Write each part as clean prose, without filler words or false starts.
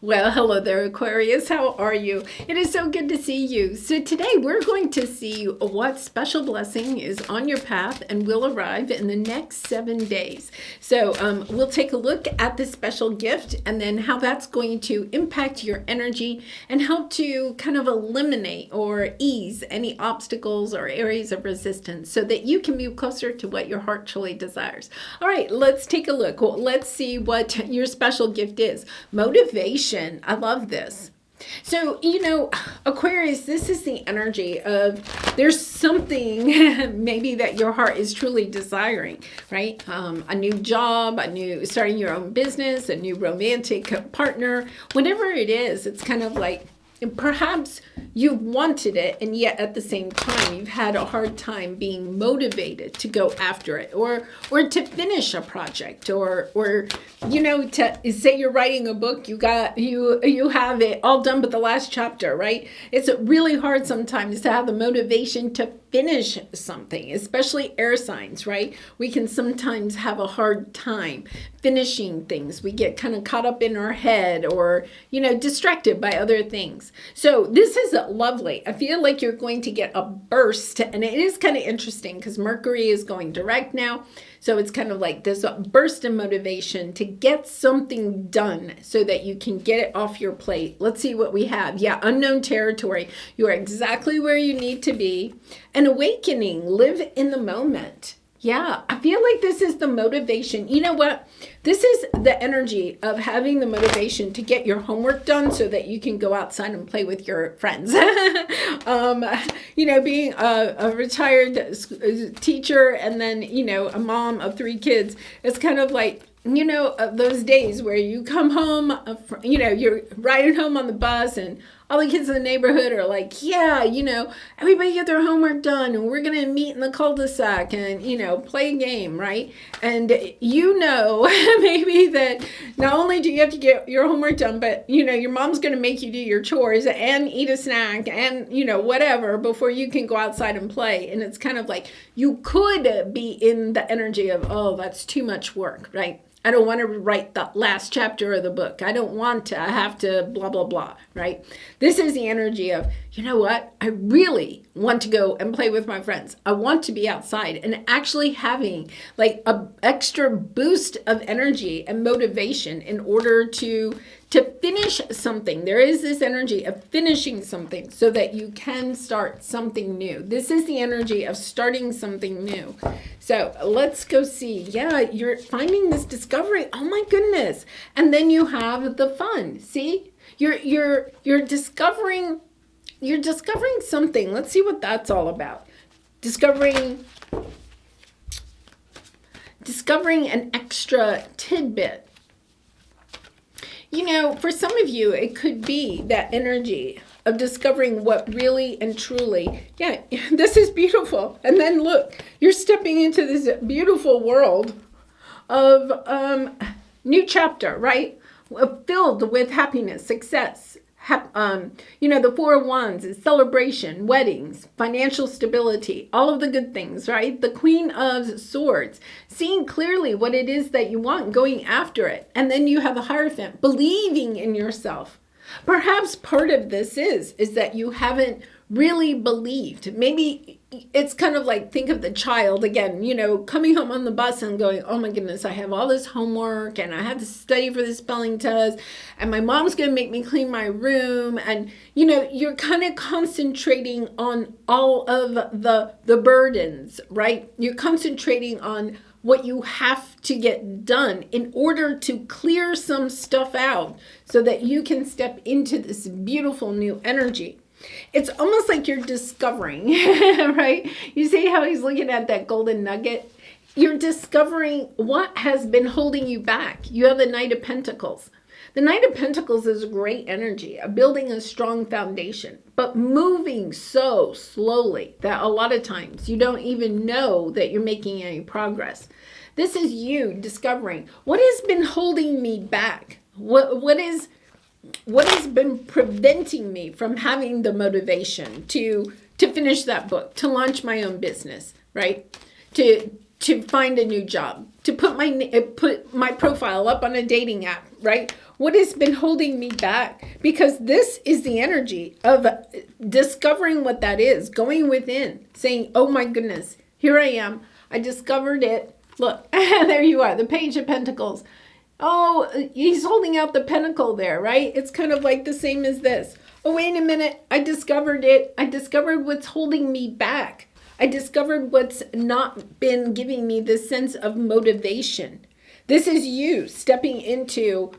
Well, hello there, Aquarius. How are you? It is so good to see you. So today we're going to see what special blessing is on your path and will arrive in the next 7 days. So we'll take a look at this special gift and then how that's going to impact your energy and help to kind of eliminate or ease any obstacles or areas of resistance so that you can move closer to what your heart truly desires. All right, let's take a look. Well, let's see what your special gift is. Motivation. I love this. So, Aquarius, this is the energy of there's something maybe that your heart is truly desiring, right? A new job, starting your own business, a new romantic partner, whatever it is, it's kind of like perhaps you've wanted it and yet at the same time you've had a hard time being motivated to go after it or to finish a project or to say you're writing a book, you have it all done but the last chapter, right? It's really hard sometimes to have the motivation to finish something, especially air signs, right? We can sometimes have a hard time finishing things. We get kind of caught up in our head or, distracted by other things. So this is lovely. I feel like you're going to get a burst, and it is kind of interesting because Mercury is going direct now. So it's kind of like this burst of motivation to get something done so that you can get it off your plate. Let's see what we have. Yeah, unknown territory. You are exactly where you need to be. An awakening. Live in the moment. Yeah, I feel like this is the motivation. You know what? This is the energy of having the motivation to get your homework done so that you can go outside and play with your friends. Being a retired teacher and then, a mom of 3 kids, it's kind of like, those days where you come home, you're riding home on the bus and all the kids in the neighborhood are like, yeah, everybody get their homework done and we're going to meet in the cul-de-sac and, play a game, right? And maybe that not only do you have to get your homework done, but, your mom's going to make you do your chores and eat a snack and, whatever before you can go outside and play. And it's kind of like you could be in the energy of, oh, that's too much work, right? I don't want to write the last chapter of the book. I don't want to. I have to blah, blah, blah, right? This is the energy of, you know what? I really want to go and play with my friends. I want to be outside and actually having like a extra boost of energy and motivation in order to finish something. There is this energy of finishing something so that you can start something new. This is the energy of starting something new. So let's go see. Yeah, you're finding this discovery. Oh my goodness. And then you have the fun. See? You're discovering something. Let's see what that's all about. Discovering an extra tidbit. For some of you, it could be that energy of discovering what really and truly, yeah, this is beautiful. And then look, you're stepping into this beautiful world of new chapter, right? Filled with happiness, success. The 4 of Wands is celebration, weddings, financial stability, all of the good things, right? The Queen of Swords, seeing clearly what it is that you want, going after it. And then you have the Hierophant, believing in yourself. Perhaps part of this is that you haven't really believed. Maybe it's kind of like, think of the child again, coming home on the bus and going, oh my goodness, I have all this homework and I have to study for the spelling test and my mom's going to make me clean my room. And, you're kind of concentrating on all of the burdens, right? You're concentrating on what you have to get done in order to clear some stuff out so that you can step into this beautiful new energy. It's almost like you're discovering, right? You see how he's looking at that golden nugget? You're discovering what has been holding you back. You have the Knight of Pentacles. The Knight of Pentacles is a great energy of building a strong foundation, but moving so slowly that a lot of times you don't even know that you're making any progress. This is you discovering what has been holding me back. What has been preventing me from having the motivation to finish that book, to launch my own business, right? To find a new job, to put my profile up on a dating app, right? What has been holding me back? Because this is the energy of discovering what that is, going within, saying, oh my goodness, here I am. I discovered it. Look, there you are, the Page of Pentacles. Oh, he's holding out the pentacle there, right? It's kind of like the same as this. Oh, wait a minute. I discovered it. I discovered what's holding me back. I discovered what's not been giving me this sense of motivation. This is you stepping into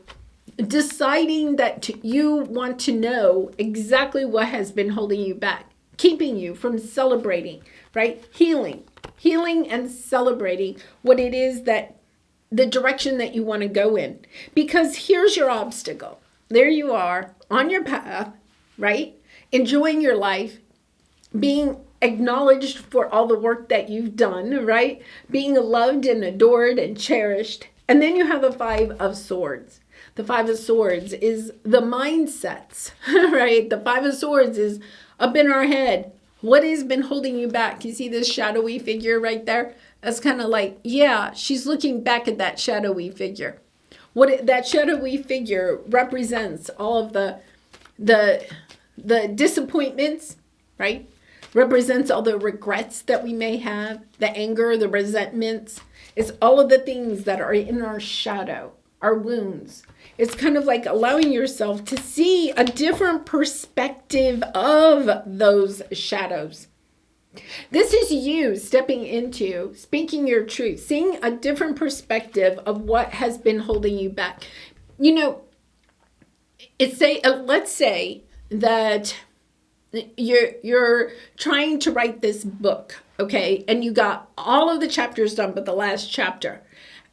deciding that you want to know exactly what has been holding you back, keeping you from celebrating, right? Healing and celebrating what it is that the direction that you want to go in. Because here's your obstacle. There you are on your path, right? Enjoying your life, being acknowledged for all the work that you've done, right? Being loved and adored and cherished. And then you have the Five of Swords. The Five of Swords is the mindsets, right? The Five of Swords is up in our head. What has been holding you back? You see this shadowy figure right there? That's kind of like, yeah, she's looking back at that shadowy figure. That shadowy figure represents all of the disappointments, right? Represents all the regrets that we may have, the anger, the resentments. It's all of the things that are in our shadow, our wounds. It's kind of like allowing yourself to see a different perspective of those shadows. This is you stepping into speaking your truth, seeing a different perspective of what has been holding you back. You know, let's say that you're trying to write this book, okay? And you got all of the chapters done, but the last chapter.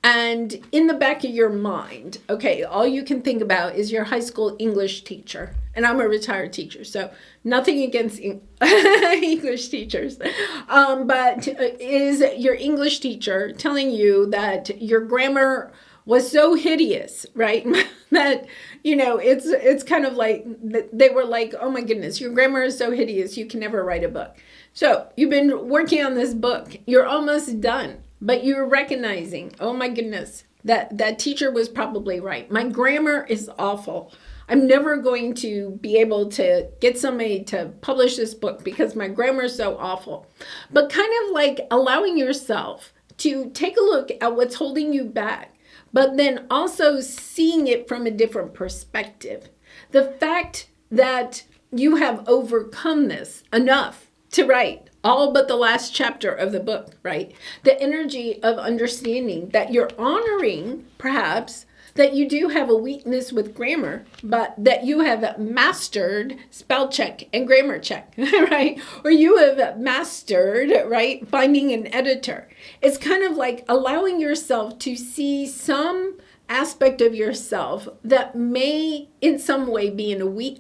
And in the back of your mind, okay, all you can think about is your high school English teacher. And I'm a retired teacher, so nothing against English teachers. But is your English teacher telling you that your grammar was so hideous, right? That, you know, it's kind of like, they were like, oh my goodness, your grammar is so hideous, you can never write a book. So you've been working on this book. You're almost done. But you're recognizing, oh my goodness, that teacher was probably right. My grammar is awful. I'm never going to be able to get somebody to publish this book because my grammar is so awful. But kind of like allowing yourself to take a look at what's holding you back, but then also seeing it from a different perspective. The fact that you have overcome this enough to write all but the last chapter of the book, right? The energy of understanding that you're honoring, perhaps, that you do have a weakness with grammar, but that you have mastered spell check and grammar check, right? Or you have mastered, right, finding an editor. It's kind of like allowing yourself to see some aspect of yourself that may in some way be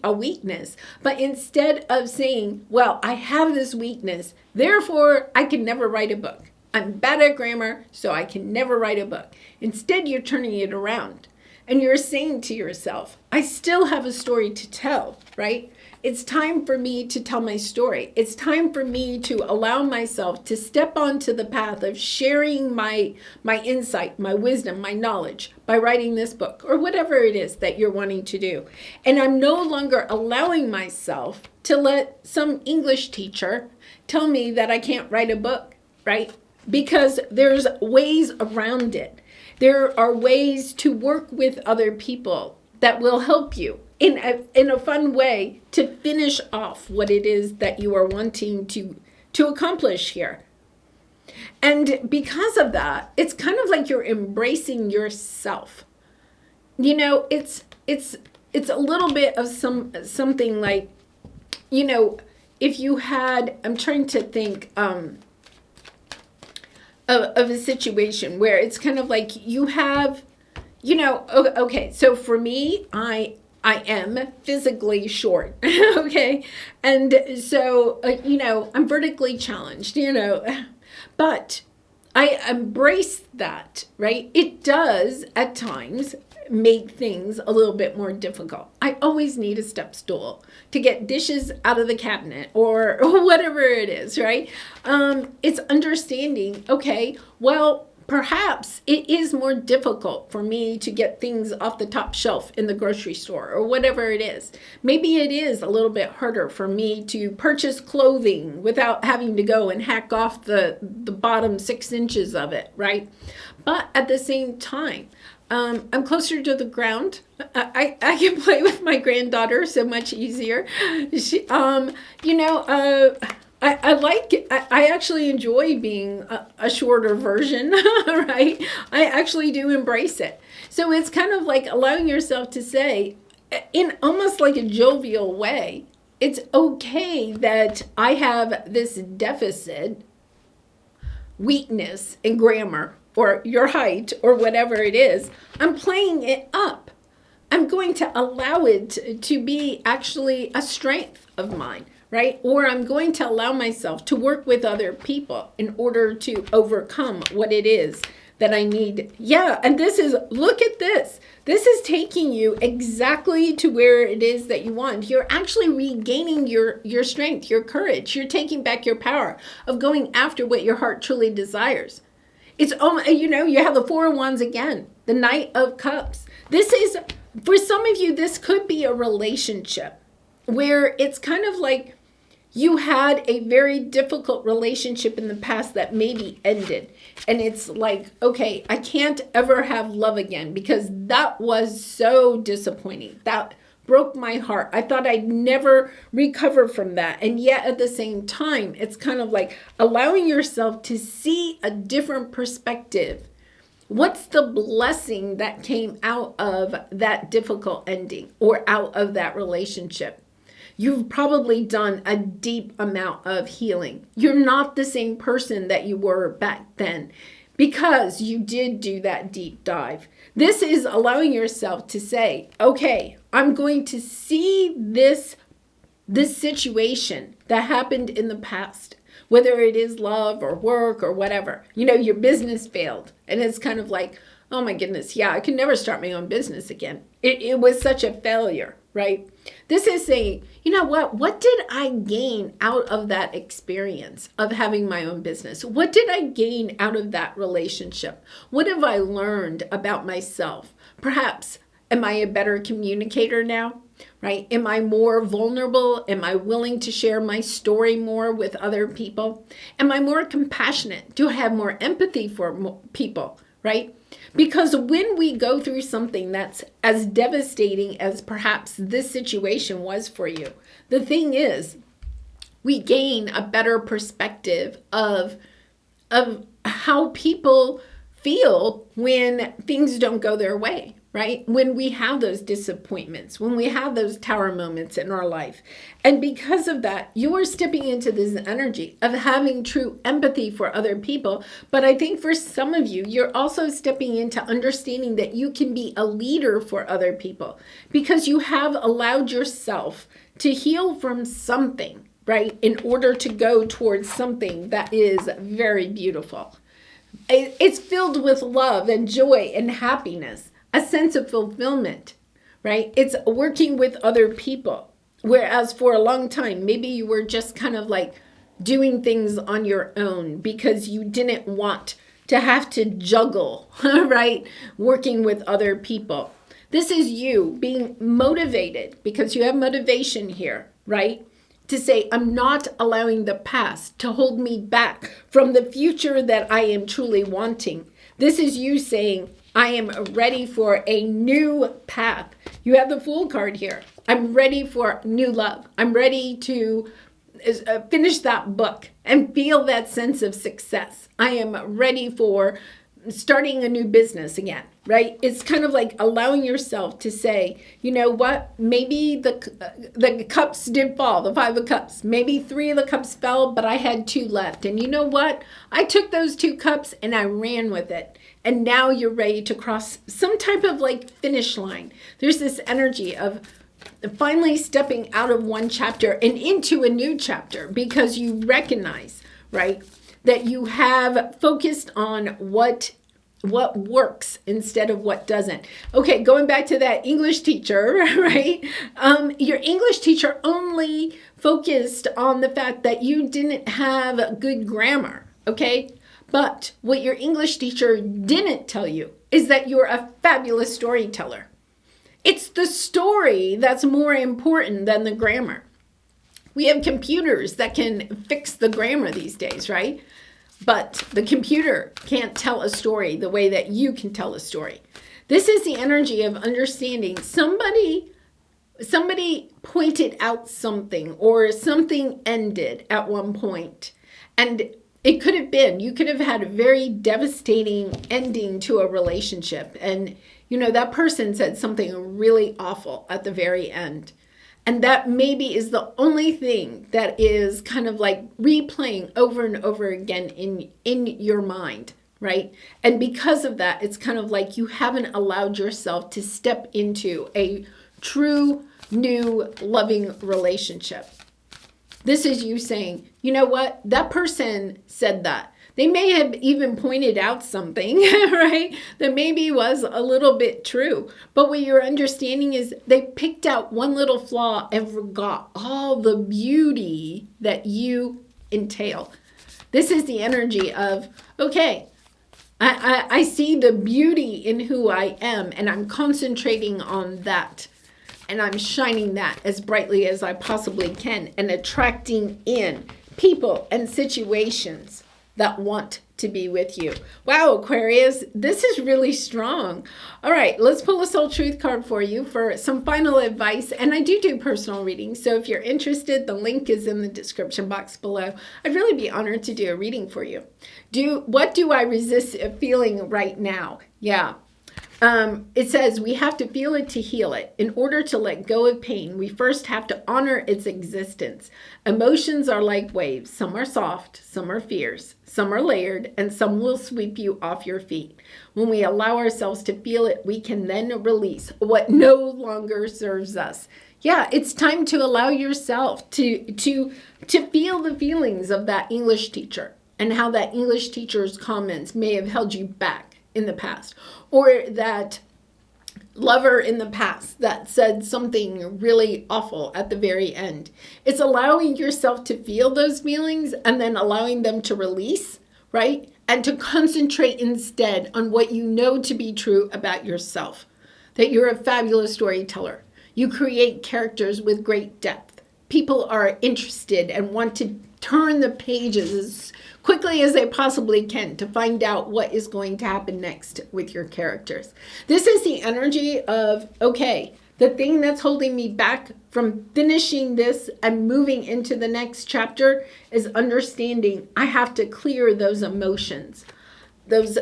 a weakness, but instead of saying, well, I have this weakness, therefore I can never write a book. I'm bad at grammar, so I can never write a book. Instead, you're turning it around and you're saying to yourself, I still have a story to tell, right? It's time for me to tell my story. It's time for me to allow myself to step onto the path of sharing my insight, my wisdom, my knowledge by writing this book or whatever it is that you're wanting to do. And I'm no longer allowing myself to let some English teacher tell me that I can't write a book, right? Because there's ways around it. There are ways to work with other people that will help you in a fun way to finish off what it is that you are wanting to accomplish here. And because of that, it's kind of like you're embracing yourself. You know, it's a little bit of something like, you know, if you had, I'm trying to think of a situation where it's kind of like you have, you know, okay, so for me, I am physically short, okay? And so, you know, I'm vertically challenged, you know, but I embrace that, right? It does at times make things a little bit more difficult. I always need a step stool to get dishes out of the cabinet or whatever it is, right? It's understanding, okay, well, perhaps it is more difficult for me to get things off the top shelf in the grocery store or whatever it is. Maybe it is a little bit harder for me to purchase clothing without having to go and hack off the bottom 6 inches of it, right? But at the same time, I'm closer to the ground. I can play with my granddaughter so much easier. She, I like it. I actually enjoy being a shorter version, right? I actually do embrace it. So it's kind of like allowing yourself to say, in almost like a jovial way, it's okay that I have this deficit, weakness in grammar, or your height, or whatever it is. I'm playing it up. I'm going to allow it to be actually a strength of mine, right? Or I'm going to allow myself to work with other people in order to overcome what it is that I need. Yeah, and look at this. This is taking you exactly to where it is that you want. You're actually regaining your strength, your courage. You're taking back your power of going after what your heart truly desires. It's, you have the Four of Wands again, the Knight of Cups. This is, for some of you, this could be a relationship where it's kind of like you had a very difficult relationship in the past that maybe ended. And it's like, okay, I can't ever have love again because that was so disappointing. That broke my heart. I thought I'd never recover from that. And yet at the same time, it's kind of like allowing yourself to see a different perspective. What's the blessing that came out of that difficult ending or out of that relationship? You've probably done a deep amount of healing. You're not the same person that you were back then because you did do that deep dive. This is allowing yourself to say, okay, I'm going to see this situation that happened in the past, whether it is love or work or whatever. Your business failed. And it's kind of like, oh my goodness, yeah, I can never start my own business again. It was such a failure, right? This is saying, you know what did I gain out of that experience of having my own business? What did I gain out of that relationship? What have I learned about myself? Perhaps, am I a better communicator now, right? Am I more vulnerable? Am I willing to share my story more with other people? Am I more compassionate? Do I have more empathy for people, right? Because when we go through something that's as devastating as perhaps this situation was for you, the thing is, we gain a better perspective of how people feel when things don't go their way, right? When we have those disappointments, when we have those tower moments in our life. And because of that, you are stepping into this energy of having true empathy for other people. But I think for some of you, you're also stepping into understanding that you can be a leader for other people because you have allowed yourself to heal from something, right? In order to go towards something that is very beautiful. It's filled with love and joy and happiness, a sense of fulfillment, right? It's working with other people. Whereas for a long time, maybe you were just kind of like doing things on your own because you didn't want to have to juggle, right? Working with other people. This is you being motivated because you have motivation here, right? To say, I'm not allowing the past to hold me back from the future that I am truly wanting. This is you saying, I am ready for a new path. You have the Fool card here. I'm ready for new love. I'm ready to finish that book and feel that sense of success. I am ready for starting a new business again, right? It's kind of like allowing yourself to say, you know what, maybe the cups did fall, the 5 of cups. Maybe 3 of the cups fell, but I had 2 left. And you know what? I took those 2 cups and I ran with it. And now you're ready to cross some type of like finish line. There's this energy of finally stepping out of one chapter and into a new chapter because you recognize, right, that you have focused on what works instead of what doesn't. Okay, going back to that English teacher, right? Your English teacher only focused on the fact that you didn't have good grammar, okay? But what your English teacher didn't tell you is that you're a fabulous storyteller. It's the story that's more important than the grammar. We have computers that can fix the grammar these days, right? But the computer can't tell a story the way that you can tell a story. This is the energy of understanding somebody pointed out something, or something ended at one point. And it could have been, you could have had a very devastating ending to a relationship. And, that person said something really awful at the very end. And that maybe is the only thing that is kind of like replaying over and over again in your mind, right? And because of that, it's kind of like you haven't allowed yourself to step into a true, new, loving relationship. This is you saying, you know what? That person said that. They may have even pointed out something, right, that maybe was a little bit true. But what you're understanding is they picked out one little flaw and forgot all the beauty that you entail. This is the energy of, okay, I see the beauty in who I am, and I'm concentrating on that. And I'm shining that as brightly as I possibly can and attracting in people and situations that want to be with you. Wow, Aquarius, this is really strong. All right, let's pull a soul truth card for you for some final advice. And I do personal readings, so if you're interested, the link is in the description box below. I'd really be honored to do a reading for you. What do I resist feeling right now? Yeah. It says we have to feel it to heal it. In order to let go of pain, we first have to honor its existence. Emotions are like waves. Some are soft, some are fierce, some are layered, and some will sweep you off your feet. When we allow ourselves to feel it, we can then release what no longer serves us. Yeah, it's time to allow yourself to feel the feelings of that English teacher and how that English teacher's comments may have held you back in the past, or that lover in the past that said something really awful at the very end. It's allowing yourself to feel those feelings and then allowing them to release, right? And to concentrate instead on what you know to be true about yourself, that you're a fabulous storyteller. You create characters with great depth. People are interested and want to turn the pages as quickly as they possibly can to find out what is going to happen next with your characters. This is the energy of, okay, the thing that's holding me back from finishing this and moving into the next chapter is understanding I have to clear those emotions, those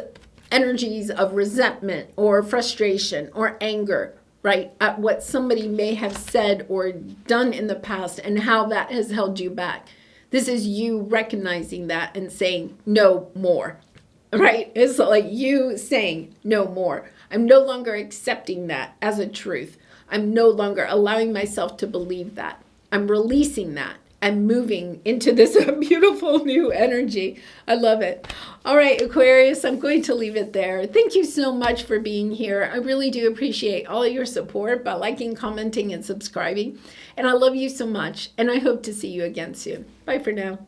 energies of resentment or frustration or anger, right, at what somebody may have said or done in the past and how that has held you back. This is you recognizing that and saying no more, right? It's like you saying no more. I'm no longer accepting that as a truth. I'm no longer allowing myself to believe that. I'm releasing that and moving into this beautiful new energy. I love it. All right, Aquarius, I'm going to leave it there. Thank you so much for being here. I really do appreciate all your support by liking, commenting, and subscribing. And I love you so much. And I hope to see you again soon. Bye for now.